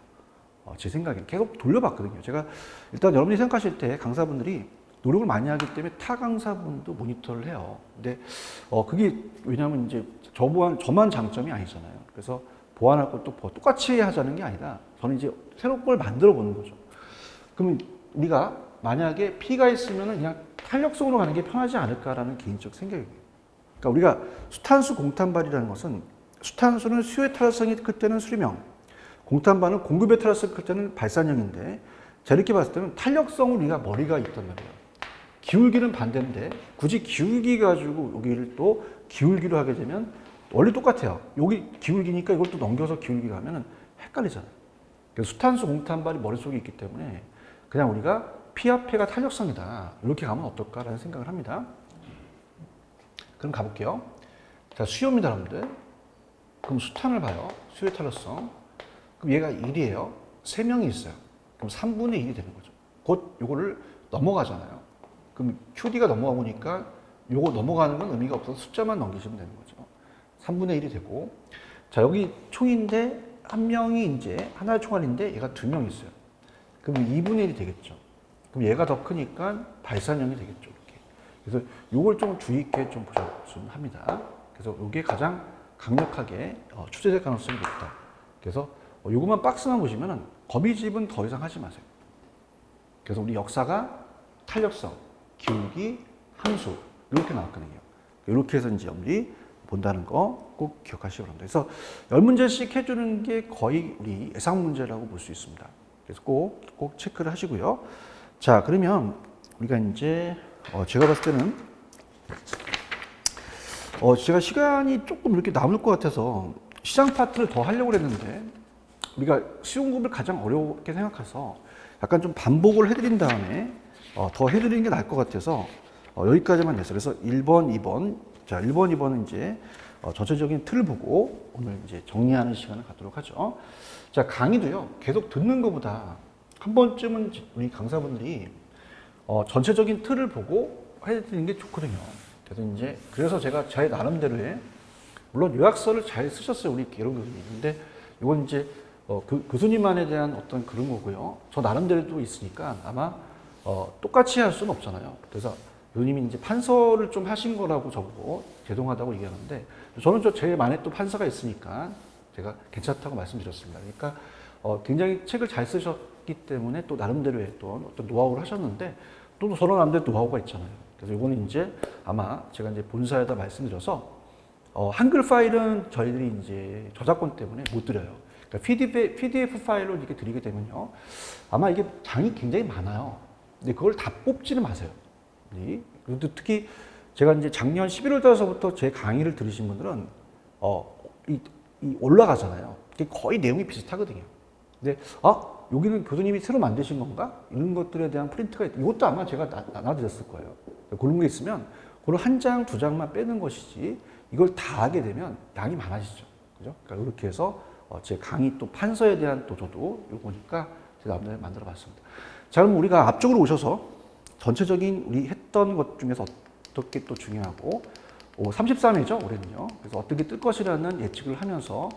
제 생각에는. 계속 돌려봤거든요. 제가 일단 여러분이 생각하실 때 강사분들이 노력을 많이 하기 때문에 타 강사분도 모니터를 해요. 근데 그게 왜냐하면 이제 저만 장점이 아니잖아요. 그래서 보완할 것도 똑같이 하자는 게 아니라 저는 이제 새로운 걸 만들어 보는 거죠. 그러면 우리가 만약에 P가 있으면 그냥 탄력성으로 가는 게 편하지 않을까라는 개인적 생각이에요. 그러니까 우리가 수탄수 공탄발이라는 것은, 수탄수는 수요의 탄력성이 클 때는 수렴형, 공탄발은 공급의 탄력성이 클 때는 발산형인데, 자, 이렇게 봤을 때는 탄력성은 우리가 머리가 있단 말이에요. 기울기는 반대인데 굳이 기울기 가지고 여기를 또 기울기로 하게 되면 원리 똑같아요. 여기 기울기니까 이걸 또 넘겨서 기울기 가면은 헷갈리잖아요. 그래서 수탄수 공탄발이 머릿속에 있기 때문에 그냥 우리가 P 앞에가 탄력성이다, 이렇게 가면 어떨까라는 생각을 합니다. 그럼 가볼게요. 자, 수요입니다, 여러분들. 그럼 수탄을 봐요. 수요의 탄력성. 그럼 얘가 1이에요. 3명이 있어요. 그럼 3분의 1이 되는 거죠. 곧 요거를 넘어가잖아요. 그럼 QD가 넘어가니까 요거 넘어가는 건 의미가 없어서 숫자만 넘기시면 되는 거죠. 3분의 1이 되고, 자, 여기 총인데 한 명이 이제 하나의 총알인데 얘가 2명 있어요. 그럼 2분의 1이 되겠죠. 그럼 얘가 더 크니까 발산형이 되겠죠. 이렇게. 그래서 요걸 좀 주의 있게 좀 보셨으면 합니다. 그래서 요게 가장 강력하게 출제될 가능성이 높다. 그래서 요것만 박스만 보시면은 거미집은 더 이상 하지 마세요. 그래서 우리 역사가 탄력성, 기울기, 함수 이렇게 나왔거든요. 이렇게 해서 이제 여러분들이 본다는 거 꼭 기억하시기 바랍니다. 그래서 10문제씩 해주는 게 거의 우리 예상 문제라고 볼 수 있습니다. 그래서 꼭 체크를 하시고요. 자, 그러면 우리가 이제 제가 봤을 때는 제가 시간이 조금 이렇게 남을 것 같아서 시장 파트를 더 하려고 했는데, 우리가 시험급을 가장 어렵게 생각해서 약간 좀 반복을 해드린 다음에 더 해드리는 게 나을 것 같아서 여기까지만 했어요. 그래서 1번, 2번. 자, 1번, 2번은 이제 전체적인 틀을 보고 오늘 이제 정리하는 시간을 갖도록 하죠. 자, 강의도요, 계속 듣는 것보다 한 번쯤은 우리 강사분들이 전체적인 틀을 보고 해드리는 게 좋거든요. 그래서 제가 제 나름대로의, 물론 요약서를 잘 쓰셨어요, 우리 개론 교수님. 근데 이건 이제 그 교수님만에 대한 어떤 그런 거고요. 저 나름대로도 있으니까 아마 똑같이 할 수는 없잖아요. 그래서 교수님이 이제 판서를 좀 하신 거라고 저보고 죄송하다고 얘기하는데, 저는 제 만에 또 판서가 있으니까 제가 괜찮다고 말씀드렸습니다. 그러니까 굉장히 책을 잘 쓰셨기 때문에 또 나름대로의 또 어떤 노하우를 하셨는데, 또 저런 나름대로 노하우가 있잖아요. 그래서 이거는 이제 아마 제가 이제 본사에다 말씀드려서 한글 파일은 저희들이 이제 저작권 때문에 못 드려요. 그러니까 PDF 파일로 이렇게 드리게 되면요, 아마 이게 장이 굉장히 많아요. 근데 그걸 다 뽑지는 마세요. 그리고 특히 제가 이제 작년 11월 달서부터 제 강의를 들으신 분들은 이 올라가잖아요. 거의 내용이 비슷하거든요. 근데 여기는 교수님이 새로 만드신 건가? 이런 것들에 대한 프린트가 이것도 아마 제가 나눠드렸을 거예요. 그런 게 있으면 그걸 한 장, 두 장만 빼는 것이지, 이걸 다 하게 되면 양이 많아지죠. 그죠? 그러니까 이렇게 해서 제 강의 또 판서에 대한 또 저도 요거니까 제가 나름대로 만들어 봤습니다. 자, 그럼 우리가 앞쪽으로 오셔서 전체적인 우리 했던 것 중에서 어떻게 또 중요하고 33회죠 올해는요. 그래서 어떻게 뜰 것이라는 예측을 하면서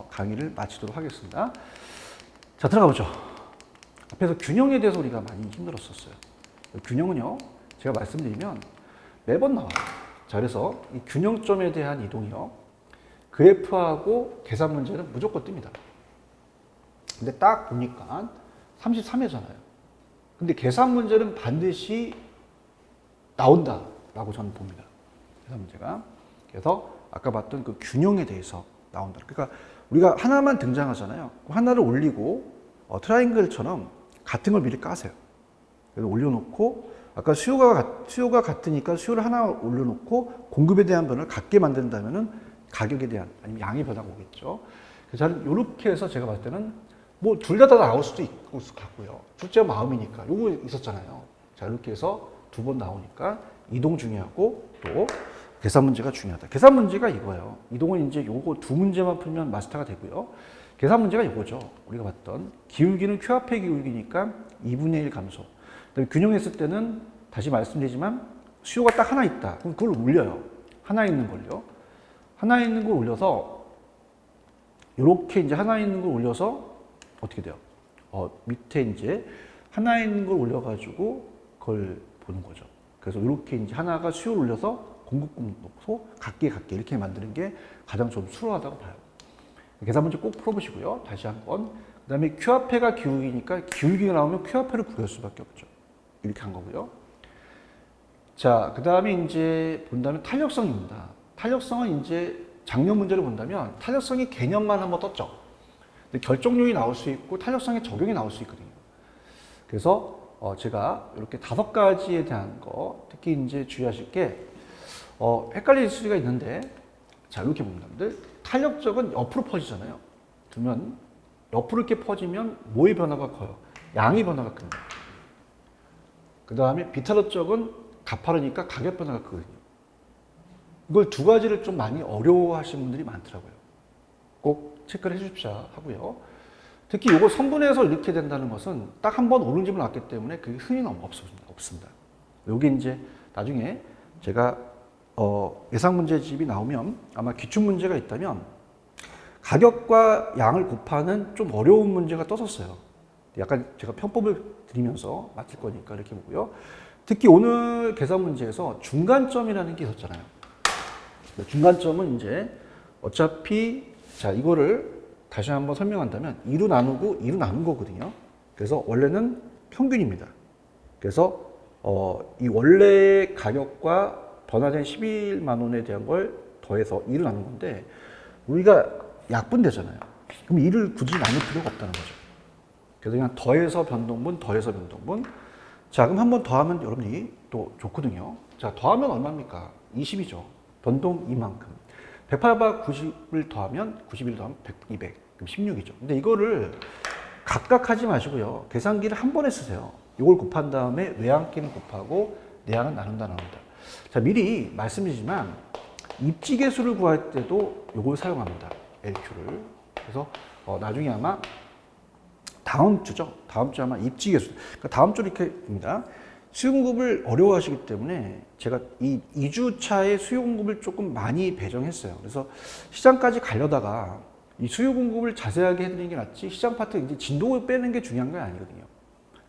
강의를 마치도록 하겠습니다. 자, 들어가 보죠. 앞에서 균형에 대해서 우리가 많이 힘들었었어요. 균형은요, 제가 말씀드리면 매번 나와요. 자, 그래서 이 균형점에 대한 이동이요, 그래프하고 계산 문제는 무조건 뜹니다. 근데 딱 보니까 33회잖아요. 근데 계산 문제는 반드시 나온다라고 저는 봅니다. 계산 문제가. 그래서 아까 봤던 그 균형에 대해서 나온다. 그러니까 우리가 하나만 등장하잖아요. 하나를 올리고 트라이앵글처럼 같은 걸 미리 까세요. 그래서 올려놓고, 아까 수요가 같으니까 수요를 하나 올려놓고 공급에 대한 변화를 같게 만든다면은 가격에 대한, 아니면 양의 변화가 오겠죠. 그래서 저는 이렇게 해서 제가 봤을 때는 뭐 둘 다 나올 수도 있을 것 같고요. 둘째가 마음이니까 요거 있었잖아요. 자, 이렇게 해서 두 번 나오니까 이동 중요하고 또 계산 문제가 중요하다. 계산 문제가 이거예요. 이동은 이제 요거 두 문제만 풀면 마스터가 되고요. 계산 문제가 이거죠. 우리가 봤던 기울기는 q 앞의 기울기니까 2분의 1 감소. 그다음에 균형했을 때는 다시 말씀드리지만 수요가 딱 하나 있다. 그럼 그걸 올려요. 하나 있는 걸요. 하나 있는 걸 올려서 이렇게 이제 하나 있는 걸 올려서 어떻게 돼요? 밑에 이제 하나 있는 걸 올려가지고 그걸 보는 거죠. 그래서 이렇게 이제 하나가 수요를 올려서 공급금 놓고 같게 이렇게 만드는 게 가장 좀 수월하다고 봐요. 계산 문제 꼭 풀어보시고요. 다시 한번. 그 다음에 Q화폐가 기울기니까 기울기가 나오면 Q화폐를 구할 수밖에 없죠. 이렇게 한 거고요. 자, 그 다음에 이제 본다면 탄력성입니다. 탄력성은 이제 작년 문제를 본다면 탄력성이 개념만 한번 떴죠. 근데 결정률이 나올 수 있고 탄력성의 적용이 나올 수 있거든요. 그래서 제가 이렇게 5가지에 대한 거, 특히 이제 주의하실 게 헷갈릴 수가 있는데, 자, 이렇게 봅니다. 탄력적은 옆으로 퍼지잖아요. 그러면 옆으로 이렇게 퍼지면 뭐의 변화가 커요? 양의 변화가 큽니다. 그 다음에 비타력적은 가파르니까 가격 변화가 크거든요. 이걸 두 가지를 좀 많이 어려워하시는 분들이 많더라고요. 꼭 체크를 해주십시오 하고요. 특히 이거 선분해서 이렇게 된다는 것은 딱 한 번 오른 집을 놨기 때문에 그게 흔히는 없습니다. 여기 이제 나중에 제가 예상 문제집이 나오면 아마 기출 문제가 있다면 가격과 양을 곱하는 좀 어려운 문제가 떴었어요. 약간 제가 편법을 드리면서 맞힐 거니까 이렇게 보고요. 특히 오늘 계산 문제에서 중간점이라는 게 있었잖아요. 중간점은 이제 어차피, 자, 이거를 다시 한번 설명한다면 2로 나누고 2로 나눈 거거든요. 그래서 원래는 평균입니다. 그래서 이 원래 가격과 변화된 11만 원에 대한 걸 더해서 2를 나눈 건데, 우리가 약분되잖아요. 그럼 2를 굳이 나눌 필요가 없다는 거죠. 그래서 그냥 더해서 변동분, 더해서 변동분. 자, 그럼 한 번 더하면 여러분이 또 좋거든요. 자, 더하면 얼마입니까? 20이죠. 변동 이만큼. 108과 90을 더하면 91을 더하면 100, 200. 그럼 16이죠. 근데 이거를 각각 하지 마시고요. 계산기를 한 번에 쓰세요. 이걸 곱한 다음에 외항끼는 곱하고 내항은 나눈다. 자, 미리 말씀드리지만 입지계수를 구할 때도 이걸 사용합니다. LQ를. 그래서 나중에 아마 다음 주죠. 다음 주 아마 입지 개수. 그러니까 다음 주 이렇게 봅니다. 수요 공급을 어려워하시기 때문에 제가 이 2주차의 수요 공급을 조금 많이 배정했어요. 그래서 시장까지 가려다가 이 수요 공급을 자세하게 해드리는 게 낫지 시장 파트 이제 진도 빼는 게 중요한 건 아니거든요.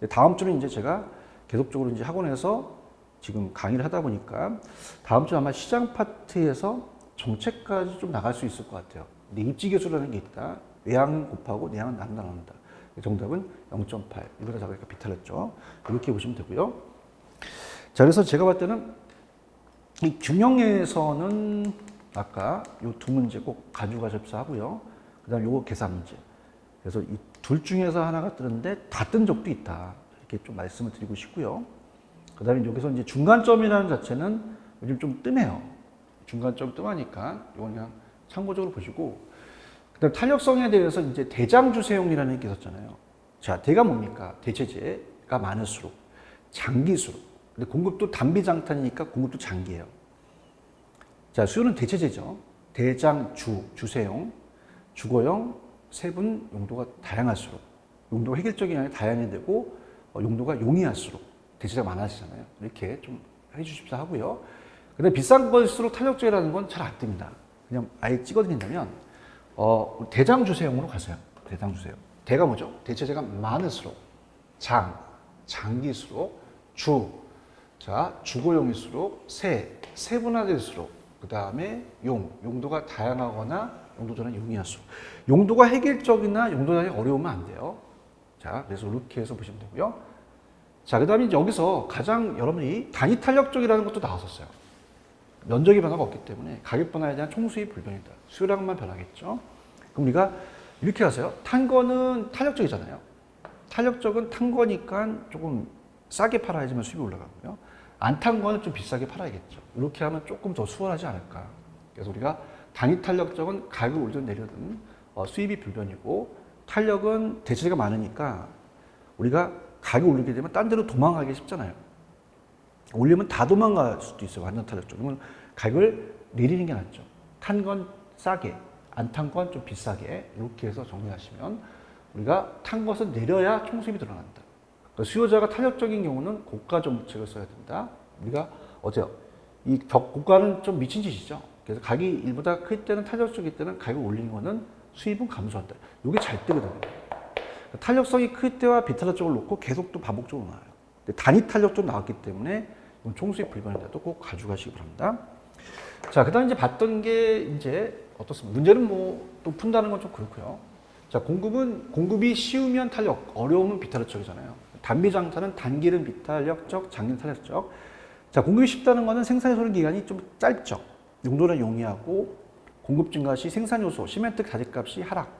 다음 주는 이제 제가 계속적으로 이제 학원에서 지금 강의를 하다 보니까 다음 주 아마 시장 파트에서 정책까지 좀 나갈 수 있을 것 같아요. 근데 입지 개수라는 게 있다. 외양은 곱하고 내양은 나눈다. 정답은 0.8. 이거다 잡으니까 비틀었죠. 이렇게 보시면 되고요. 자, 그래서 제가 봤을 때는 이 균형에서는 아까 요 두 문제 꼭 가져가십사 하고요. 그 다음 요거 계산 문제. 그래서 이 둘 중에서 하나가 뜨는데 다 뜬 적도 있다. 이렇게 좀 말씀을 드리고 싶고요. 그 다음에 여기서 이제 중간점이라는 자체는 요즘 좀 뜸해요. 중간점 뜸하니까 이건 그냥 참고적으로 보시고. 그 다음 탄력성에 대해서 이제 대장주세용이라는 게 있었잖아요. 자, 대가 뭡니까? 대체재가 많을수록, 장기수록. 근데 공급도 단비장탄이니까 공급도 장기예요. 자, 수요는 대체재죠. 대장, 주세용, 주거용, 세분 용도가 다양할수록, 용도가 획일적이 아니라 다양해야 되고, 용도가 용이할수록 대체재가 많아지잖아요. 이렇게 좀 해주십사 하고요. 근데 비싼 걸수록 탄력적이라는 건 잘 안 뜹니다. 그냥 아예 찍어드린다면, 대장 주세용으로 가세요. 대장 주세용. 대가 뭐죠? 대체재가 많을수록, 장기수록, 자, 주거용일수록, 세분화될수록, 그 다음에 용도가 다양하거나 용도전환 용이할수록. 용도가 획일적이나 용도전환이 어려우면 안 돼요. 자, 그래서 이렇게 해서 보시면 되고요. 자, 그 다음에 여기서 가장 여러분이 단위 탄력적이라는 것도 나왔었어요. 면적의 변화가 없기 때문에 가격 변화에 대한 총수입 불변이다. 수요량만 변하겠죠. 그럼 우리가 이렇게 하세요. 탄 거는 탄력적이잖아요. 탄력적은 탄 거니까 조금 싸게 팔아야지만 수입이 올라가고요. 안 탄 거는 좀 비싸게 팔아야겠죠. 이렇게 하면 조금 더 수월하지 않을까. 그래서 우리가 단위 탄력적은 가격을 올든 내려든 수입이 불변이고, 탄력은 대체재가 많으니까 우리가 가격 올리게 되면 딴 데로 도망가기 쉽잖아요. 올리면 다 도망갈 수도 있어요. 완전 탄력적. 그러면 가격을 내리는 게 낫죠. 탄 건 싸게, 안 탄 건 좀 비싸게, 이렇게 해서 정리하시면 우리가 탄 것은 내려야 총수입이 드러난다. 그러니까 수요자가 탄력적인 경우는 고가 정책을 써야 된다. 우리가 어때요? 이 고가는 좀 미친 짓이죠. 그래서 가격이 일보다 클 때는 탄력적일 때는 가격을 올리는 거는 수입은 감소한다. 이게 잘 뜨거든요. 탄력성이 클 때와 비탄력적을 놓고 계속 또 반복적으로 나와요. 단위 탄력적 나왔기 때문에 이건 총수입 불변이다도 꼭 가져가시기 바랍니다. 자, 그 다음 이제 봤던 게 이제 어떻습니까? 문제는 뭐 또 푼다는 건 좀 그렇고요. 자, 공급이 쉬우면 탄력, 어려우면 비탄력적이잖아요. 단비장탄은 단기는 비탄력적, 장기는 탄력적. 자, 공급이 쉽다는 거는 생산의 소련 기간이 좀 짧죠. 용도는 용이하고, 공급 증가 시 생산 요소, 시멘트 가짓값이 하락,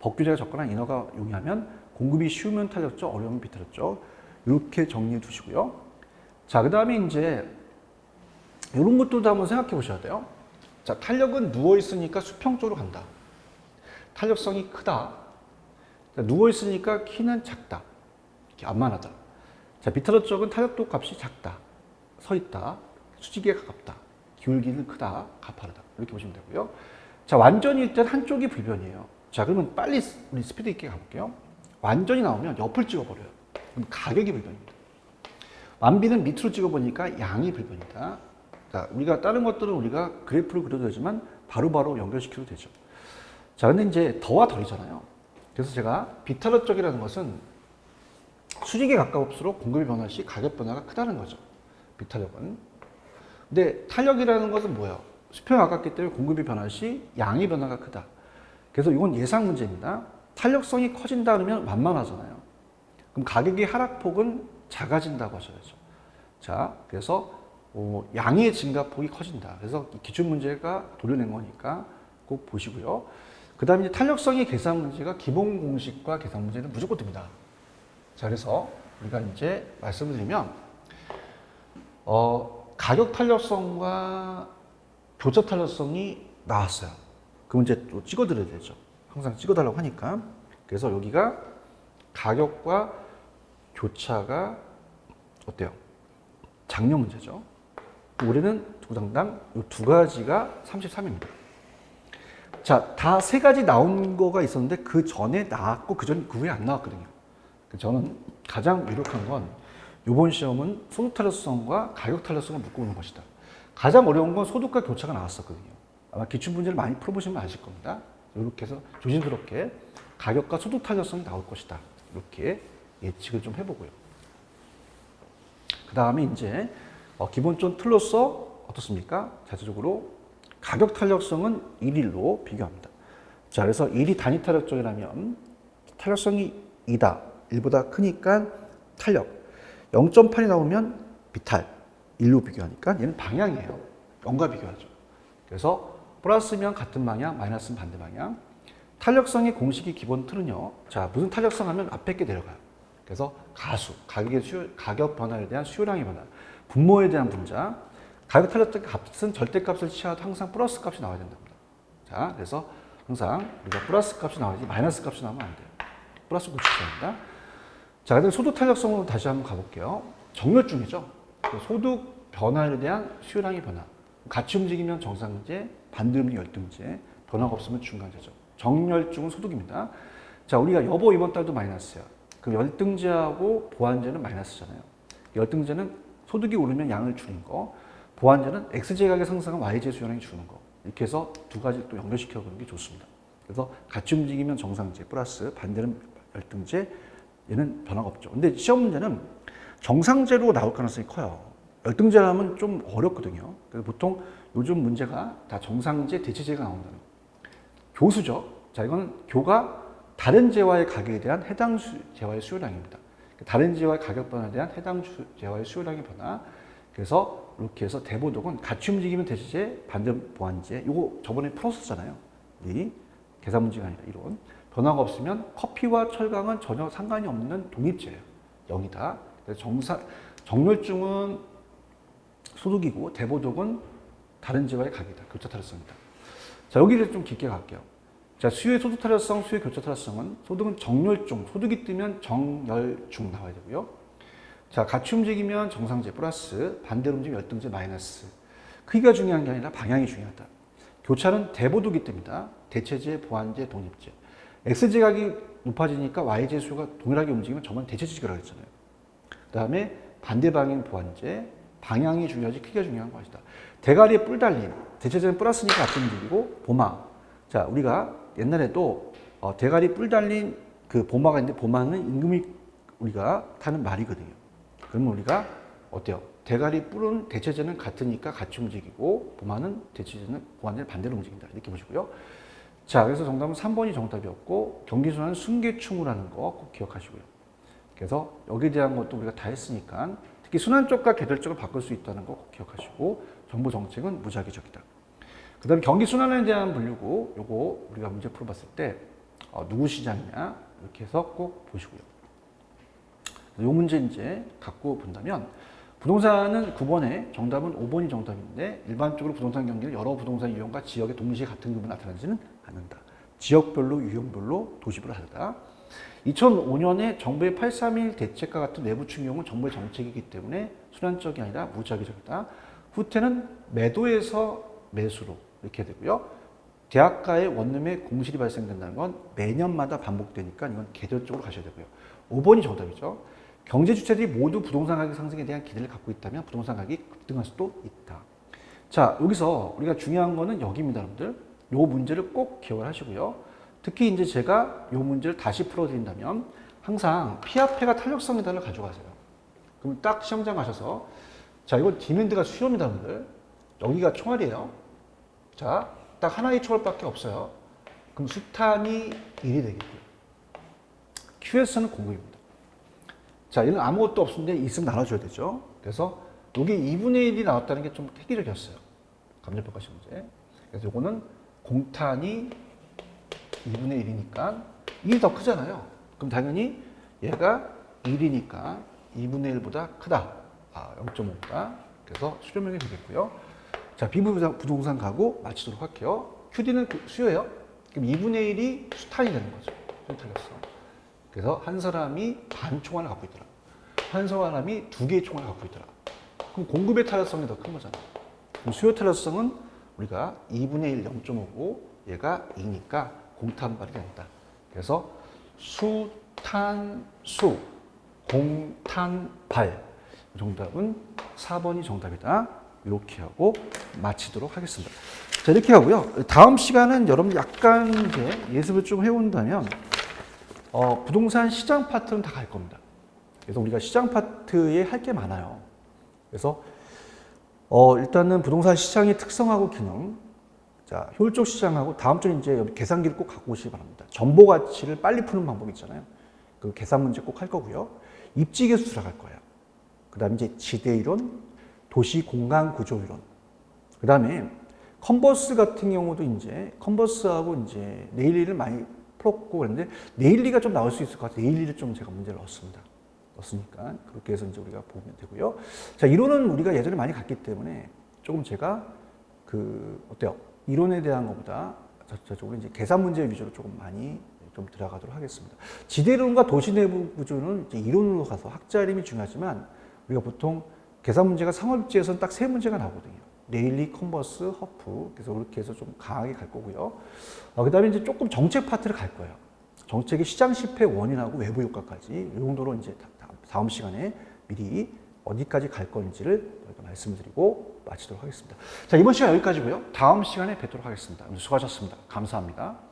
법규제가 적거나 인허가 용이하면 공급이 쉬우면 탄력적, 어려우면 비탄력적. 이렇게 정리해 두시고요. 자, 그 다음에 이제 이런 것들도 한번 생각해 보셔야 돼요. 자, 탄력은 누워 있으니까 수평 쪽으로 간다. 탄력성이 크다. 누워 있으니까 키는 작다. 이렇게 안만하다. 자, 비탄력적은 탄력도 값이 작다. 서 있다. 수직에 가깝다. 기울기는 크다. 가파르다. 이렇게 보시면 되고요. 자, 완전일 땐 한쪽이 불변이에요. 자, 그러면 빨리 우리 스피드 있게 가볼게요. 완전히 나오면 옆을 찍어버려요. 그럼 가격이 불변입니다. 완비는 밑으로 찍어보니까 양이 불변이다. 자, 우리가 다른 것들은 우리가 그래프를 그려도 되지만 바로바로 연결시켜도 되죠. 자, 근데 이제 더와 덜이잖아요. 그래서 제가 비탄력적이라는 것은 수직에 가까울수록 공급의 변화 시 가격 변화가 크다는 거죠. 비탄력은. 근데 탄력이라는 것은 뭐예요? 수평에 가깝기 때문에 공급의 변화 시 양의 변화가 크다. 그래서 이건 예상 문제입니다. 탄력성이 커진다 그러면 만만하잖아요. 그럼 가격의 하락폭은 작아진다고 하셔야죠. 자, 그래서 양의 증가폭이 커진다. 그래서 기출 문제가 도려낸 거니까 꼭 보시고요. 그 다음에 이제 탄력성의 계산 문제가 기본 공식과 계산 문제는 무조건 듭니다. 자, 그래서 우리가 이제 말씀을 드리면, 가격 탄력성과 교차 탄력성이 나왔어요. 그 문제 또 찍어드려야 되죠. 항상 찍어달라고 하니까. 그래서 여기가 가격과 교차가 어때요? 작년 문제죠. 올해는 두당당 이 두 가지가 33입니다. 자, 다 세 가지 나온 거가 있었는데 그 전에 나왔고 그 후에 안 나왔거든요. 저는 가장 유력한 건 이번 시험은 소득 탄력성과 가격 탄력성을 묶어보는 것이다. 가장 어려운 건 소득과 교차가 나왔었거든요. 아마 기출 문제를 많이 풀어보시면 아실 겁니다. 이렇게 해서 조심스럽게 가격과 소득 탄력성이 나올 것이다. 이렇게 예측을 좀 해보고요. 그 다음에 이제 기본적 틀로서 어떻습니까? 자체적으로 가격 탄력성은 1일로 비교합니다. 자, 그래서 1이 단위 탄력적이라면 탄력성이 2다. 1보다 크니까 탄력. 0.8이 나오면 비탈. 1로 비교하니까 얘는 방향이에요. 0과 비교하죠. 그래서 플러스면 같은 방향, 마이너스면 반대 방향. 탄력성의 공식이 기본 틀은요. 자, 무슨 탄력성 하면 앞에 게 내려가요. 그래서 가수, 가격 변화에 대한 수요량의 변화, 분모에 대한 분자, 가격 탄력적 값은 절대값을 취하도 항상 플러스 값이 나와야 된답니다. 자, 그래서 항상 우리가 플러스 값이 나와야지 마이너스 값이 나오면 안 돼요. 플러스 값이 됩니다. 자, 그다음 소득 탄력성으로 다시 한번 가볼게요. 정렬중이죠. 소득 변화에 대한 수요량의 변화. 같이 움직이면 정상제, 반대 움직이면 열등제, 변화가 없으면 중간제죠. 정렬중은 소득입니다. 자, 우리가 여보 이번 달도 마이너스야. 그럼 열등제하고 보완제는 마이너스잖아요. 열등제는 소득이 오르면 양을 줄인 거, 보완제는 X제 가격 상승은 Y제 수요량이 주는 거. 이렇게 해서 두 가지 또 연결시켜 보는 게 좋습니다. 그래서 같이 움직이면 정상제 플러스 반대는 열등제, 얘는 변화가 없죠. 근데 시험 문제는 정상제로 나올 가능성이 커요. 열등제라면 좀 어렵거든요. 그래서 보통 요즘 문제가 다 정상제, 대체제가 나온다는 거. 교수죠. 자, 이거는 교가 다른 제와의 가격에 대한 해당 제와의 수요량입니다. 다른 제와의 가격 변화에 대한 해당 제와의 수요량의 변화. 그래서 이렇게 해서 대보독은 같이 움직이면 대체제, 반대 보완제. 이거 저번에 풀었었잖아요. 이 계산 문제가 아니라 이론. 변화가 없으면 커피와 철강은 전혀 상관이 없는 독립제예요. 0이다. 그래서 정렬중은 소득이고 대보독은 다른 제와의 가격이다. 교차 탄력성이다. 자, 여기를 좀 깊게 갈게요. 자, 수요의 소득 탄력성, 수요의 교차 탄력성은 소득은 정렬중, 소득이 뜨면 정열중 나와야 되고요. 자, 같이 움직이면 정상제 플러스, 반대로 움직이면 열등제 마이너스. 크기가 중요한 게 아니라 방향이 중요하다. 교차는 대보독이 뜹니다. 대체제, 보완제, 독립제. X제 가격이 높아지니까 Y제 수요가 동일하게 움직이면 저번 대체제라고 했잖아요. 그 다음에 반대 방향 보완제, 방향이 중요하지 크기가 중요한 것이다. 대가리에 뿔 달린, 대체제는 플러스니까 같이 움직이고, 보마. 자, 우리가 옛날에도 대가리 뿔 달린 그 보마가 있는데, 보마는 임금이 우리가 타는 말이거든요. 그러면 우리가 어때요? 대가리 뿔은 대체제는 같으니까 같이 움직이고, 보마는 대체제는 보완제를 반대로 움직인다. 이렇게 보시고요. 자, 그래서 정답은 3번이 정답이었고, 경기순환은 순계충이라는 거 꼭 기억하시고요. 그래서 여기에 대한 것도 우리가 다 했으니까, 특히 순환 쪽과 계절적을 바꿀 수 있다는 거 꼭 기억하시고, 정부 정책은 무작위적이다. 그 다음에 경기 순환에 대한 분류고, 요거 우리가 문제 풀어봤을 때, 누구 시장이냐, 이렇게 해서 꼭 보시고요. 요 문제 이제 갖고 본다면, 부동산은 9번에 정답은 5번이 정답인데, 일반적으로 부동산 경기는 여러 부동산 유형과 지역에 동시에 같은 규모로 나타나지는 않는다. 지역별로, 유형별로, 도시별로 다르다. 2005년에 정부의 831 대책과 같은 내부 충격은 정부의 정책이기 때문에 순환적이 아니라 무작위적이다. 후퇴는 매도에서 매수로 이렇게 되고요. 대학가의 원룸에 공실이 발생된다는 건 매년마다 반복되니까 이건 계절적으로 가셔야 되고요. 5번이 정답이죠. 경제 주체들이 모두 부동산 가격 상승에 대한 기대를 갖고 있다면 부동산 가격이 급등할 수도 있다. 자, 여기서 우리가 중요한 거는 여기입니다, 여러분들. 요 문제를 꼭 기억을 하시고요. 특히 이제 제가 요 문제를 다시 풀어드린다면 항상 P합회가 탄력성이다를 가져가세요. 그럼 딱 시험장 가셔서 자, 이건 디맨드가 수요입니다, 여러분들. 여기가 총알이에요. 자, 딱 하나의 총알밖에 없어요. 그럼 수탄이 1이 되겠고요. QS는 공급입니다. 자, 얘는 아무것도 없는데 있으면 나눠줘야 되죠. 그래서 여기 2분의 1이 나왔다는 게 좀 획기적이었어요. 감정평가 시험 문제. 그래서 요거는 공탄이 2분의 1이니까 1이 더 크잖아요. 그럼 당연히 얘가 1이니까 2분의 1보다 크다. 0.5보다. 그래서 수렴형이 되겠고요. 자, 비부동산 가구 마치도록 할게요. QD는 수요예요. 그럼 2분의 1이 수탄이 되는 거죠. 수탄이었어. 그래서 한 사람이 반 총알을 갖고 있더라. 한 사람이 2개의 총알을 갖고 있더라. 그럼 공급의 탄력성이 더 큰 거잖아. 그럼 수요 탄력성은 우리가 2분의 1 0.5고 얘가 2니까 공탄발이 된다. 그래서 공탄수, 공탄발. 정답은 4번이 정답이다. 이렇게 하고 마치도록 하겠습니다. 자, 이렇게 하고요. 다음 시간은 여러분 약간 이제 예습을 좀 해온다면 부동산 시장 파트는 다 갈 겁니다. 그래서 우리가 시장 파트에 할 게 많아요. 그래서 일단은 부동산 시장의 특성하고 기능, 자, 효율적 시장하고 다음 주에 이제 계산기를 꼭 갖고 오시기 바랍니다. 정보 가치를 빨리 푸는 방법 있잖아요. 그 계산 문제 꼭 할 거고요. 입지 계수 들어갈 거예요. 그 다음에 이제 지대 이론, 도시 공간 구조 이론. 그 다음에 컨버스 같은 경우도 이제 컨버스하고 이제 네일리를 많이 풀었고 그런데 네일리가 좀 나올 수 있을 것 같아요. 네일리를 좀 제가 문제를 넣었습니다. 넣었으니까 그렇게 해서 이제 우리가 보면 되고요. 자, 이론은 우리가 예전에 많이 갔기 때문에 조금 제가 어때요? 이론에 대한 것보다 저쪽으로 이제 계산 문제 위주로 조금 많이 좀 들어가도록 하겠습니다. 지대이론과 도시 내부 구조는 이제 이론으로 가서 학자 이름이 중요하지만 우리가 보통 계산 문제가 상업입지에서는 딱 세 문제가 나오거든요. 네일리, 컨버스, 허프. 그래서 그렇게 해서 좀 강하게 갈 거고요. 그 다음에 이제 조금 정책 파트를 갈 거예요. 정책의 시장 실패 원인하고 외부 효과까지 이 정도로 이제 다음 시간에 미리 어디까지 갈 건지를 말씀을 드리고 마치도록 하겠습니다. 자, 이번 시간 여기까지고요. 다음 시간에 뵙도록 하겠습니다. 수고하셨습니다. 감사합니다.